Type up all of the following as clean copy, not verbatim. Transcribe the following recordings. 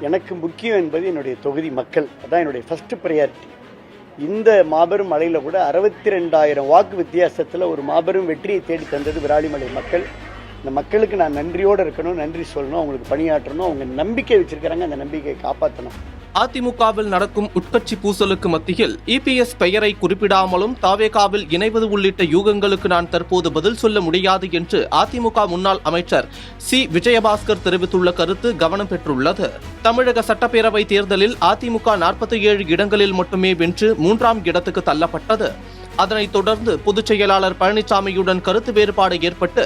எனக்கு முக்கியம் என்பது என்னுடைய தொகுதி மக்கள். அதான் என்னுடைய ஃபர்ஸ்ட் ப்ரையாரிட்டி. இந்த மாபெரும் மலையில் கூட 62,000 வாக்கு வித்தியாசத்தில் ஒரு மாபெரும் வெற்றியை தேடி தந்தது விராலிமலை மக்கள். இந்த மக்களுக்கு நான் நன்றியோடு இருக்கணும், நன்றி சொல்லணும், அவங்களுக்கு பணியாற்றணும். அவங்க நம்பிக்கை வச்சிருக்கிறாங்க, அந்த நம்பிக்கையை காப்பாற்றணும். அதிமுகவில் நடக்கும் உட்கட்சி பூசலுக்கு மத்தியில் இபிஎஸ் பெயரை குறிப்பிடாமலும் தாவேகாவில் இணைவது உள்ளிட்ட யூகங்களுக்கு நான் தற்போது பதில் சொல்ல முடியாது என்று அதிமுக முன்னாள் அமைச்சர் சி விஜயபாஸ்கர் தெரிவித்துள்ள கருத்து கவனம் பெற்றுள்ளது. தமிழக சட்டப்பேரவை தேர்தலில் அதிமுக 47 இடங்களில் மட்டுமே வென்று 3ஆம் இடத்துக்கு தள்ளப்பட்டது. அதனைத் தொடர்ந்து பொதுச் செயலாளர் பழனிசாமியுடன் கருத்து வேறுபாடு ஏற்பட்டு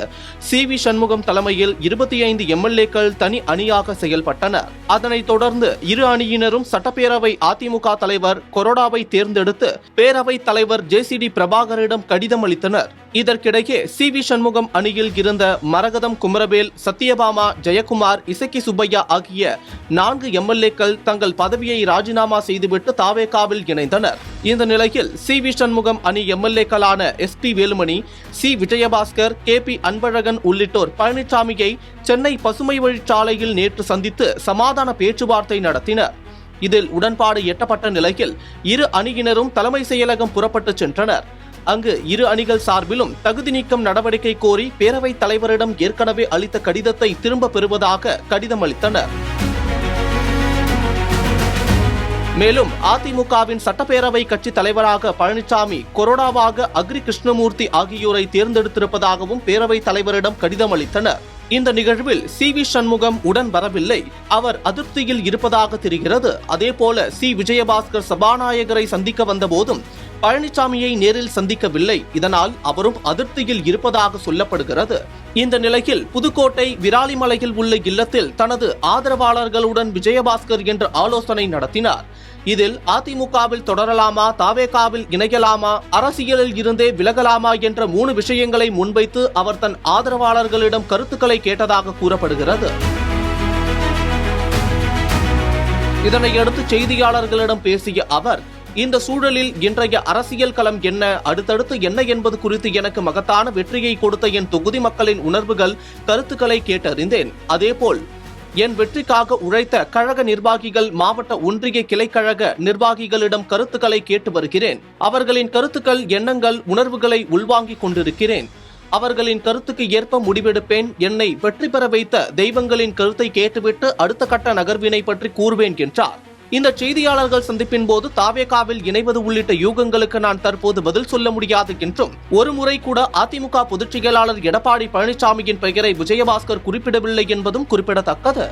சி.வி. சண்முகம் தலைமையில் 25 எம்எல்ஏக்கள் தனி அணியாக செயல்பட்டனர். அதனைத் தொடர்ந்து இரு அணியினரும் சட்டப்பேரவை அதிமுக தலைவர் கொரோடாவை தேர்ந்தெடுத்து பேரவைத் தலைவர் ஜே.சி.டி. பிரபாகரிடம் கடிதம் அளித்தனர். இதற்கிடையே சி.வி. சண்முகம் அணியில் இருந்த மரகதம் குமரவேல், சத்யபாமா, ஜெயக்குமார், இசக்கி சுப்பையா ஆகிய 4 எம்எல்ஏக்கள் தங்கள் பதவியை ராஜினாமா செய்துவிட்டு தாவேகாவில் இணைந்தனர். இந்த நிலையில் சி.வி. சண்முகம் அணி எம்எல்ஏக்களான S P. Velumani, C. Vijayabaskar, K P. Anbazhagan உள்ளிட்டோர் பழனிசாமியை சென்னை பசுமை வழிச்சாலையில் நேற்று சந்தித்து சமாதான பேச்சுவார்த்தை நடத்தினர். இதில் உடன்பாடு எட்டப்பட்ட நிலையில் இரு அணியினரும் தலைமை செயலகம் புறப்பட்டு சென்றனர். அங்கு இரு அணிகள் சார்பிலும் தகுதி நீக்கம் நடவடிக்கை கோரி பேரவைத் தலைவரிடம் ஏற்கனவே அளித்த கடிதத்தை திரும்ப பெறுவதாக கடிதம் அளித்தனர். மேலும் அதிமுகவின் சட்டப்பேரவை கட்சி தலைவராக பழனிசாமி, கொரோடாவாக அக்ரி கிருஷ்ணமூர்த்தி ஆகியோரை தேர்ந்தெடுத்திருப்பதாகவும் பேரவைத் தலைவரிடம் கடிதம் அளித்தனர். இந்த நிகழ்வில் சி.வி. சண்முகம் உடன் வரவில்லை. அவர் அதிருப்தியில் இருப்பதாக தெரிகிறது. அதேபோல சி. விஜயபாஸ்கர் சபாநாயகரை சந்திக்க வந்தபோதும் பழனிசாமியை நேரில் சந்திக்கவில்லை. இதனால் அவரும் அதிருப்தியில் இருப்பதாக சொல்லப்படுகிறது. இந்த நிலையில் புதுக்கோட்டை விராலிமலையில் உள்ள இல்லத்தில் தனது ஆதரவாளர்களுடன் விஜயபாஸ்கர் என்ற ஆலோசனை நடத்தினார். இதில் அதிமுகவில் தொடரலாமா, தாவேகாவில் இணையலாமா, அரசியலில் இருந்தே விலகலாமா என்ற 3 விஷயங்களை முன்வைத்து அவர் தன் ஆதரவாளர்களிடம் கருத்துக்களை கேட்டதாக கூறப்படுகிறது. இதனையடுத்து செய்தியாளர்களிடம் பேசிய அவர், இந்த சூழலில் இன்றைய அரசியல் களம் என்ன, அடுத்தடுத்து என்ன என்பது குறித்து எனக்கு மகத்தான வெற்றியை கொடுத்த என் தொகுதி மக்களின் உணர்வுகள், கருத்துக்களை கேட்டறிந்தேன். அதேபோல் என் வெற்றிக்காக உழைத்த கழக நிர்வாகிகள், மாவட்ட ஒன்றிய கிளைக்கழக நிர்வாகிகளிடம் கருத்துக்களை கேட்டு வருகிறேன். அவர்களின் கருத்துக்கள், எண்ணங்கள், உணர்வுகளை உள்வாங்கிக் கொண்டிருக்கிறேன். அவர்களின் கருத்துக்கு ஏற்ப முடிவெடுப்பேன். என்னை வெற்றி பெற வைத்த தெய்வங்களின் கருத்தை கேட்டுவிட்டு அடுத்த கட்ட நகர்வினை பற்றி கூறுவேன் என்றார். இந்த செய்தியாளர்கள் சந்திப்பின் போது தாவேகாவில் இணைவது உள்ளிட்ட யூகங்களுக்கு நான் தற்போது பதில் சொல்ல முடியாது என்றும், ஒருமுறை கூட அதிமுக பொதுச் செயலாளர் எடப்பாடி பழனிசாமியின் பெயரை விஜயபாஸ்கர் குறிப்பிடவில்லை என்பதும் குறிப்பிடத்தக்கது.